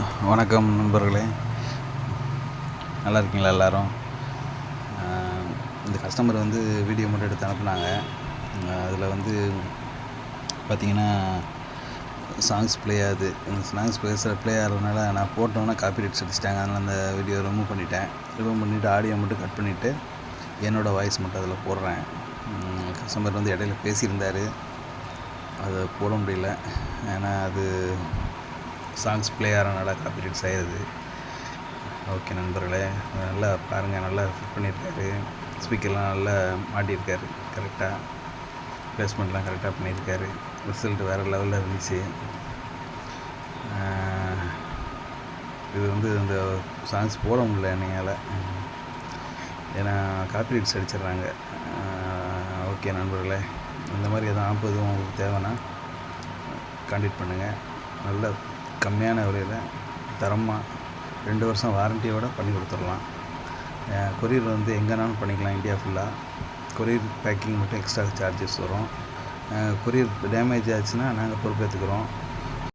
வணக்கம் நண்பர்களே, நல்லா இருக்கீங்களா எல்லோரும்? இந்த கஸ்டமர் வீடியோ மட்டும் எடுத்து அனுப்புனாங்க. அதில் பார்த்திங்கன்னா சாங்ஸ் ப்ளே ஆகுது. இந்த சாங்ஸ் ப்ளே ஆகிறதுனால நான் போட்டோன்னா காப்பிரைட்ஸ் அடிச்சிட்டாங்க. அதனால் அந்த வீடியோ ரிமூவ் பண்ணிவிட்டு ஆடியோ மட்டும் கட் பண்ணிவிட்டு என்னோடய வாய்ஸ் மட்டும் அதில் போடுறேன். கஸ்டமர் இடையில பேசியிருந்தார், அதை போட முடியல. ஏன்னா அது சாங்ஸ் ப்ளே ஆகிறனால காப்பிரைட்ஸ் ஆயிடுது. ஓகே நண்பர்களே, நல்லா பாருங்கள். நல்லா ஃபிட் பண்ணியிருக்காரு, ஸ்பீக்கர்லாம் நல்லா மாட்டியிருக்காரு, கரெக்டாக ப்ளேஸ்மெண்ட்லாம் கரெக்டாக பண்ணியிருக்காரு. ரிசல்ட் வேறு லெவலில் இருந்துச்சு. இது இந்த சாங்ஸ் போட முடியல என்னையால், ஏன்னா காப்பிரைட்ஸ் அடிச்சிடுறாங்க. ஓகே நண்பர்களே, இந்த மாதிரி எதுவும் ஆப் எதுவும் உங்களுக்கு தேவைன்னா கான்டாக்ட் பண்ணுங்கள். நல்ல கம்மியான விலையில் தரமாக 2 வருஷம் வாரண்டியோடு பண்ணி கொடுத்துடலாம். கொரியர் எங்கேனாலும் பண்ணிக்கலாம், இந்தியா ஃபுல்லாக. கொரியர் பேக்கிங் மட்டும் எக்ஸ்ட்ரா சார்ஜஸ் வரும். கொரியர் டேமேஜ் ஆச்சுன்னா நாங்கள் பொறுப்பேற்றுக்கிறோம்.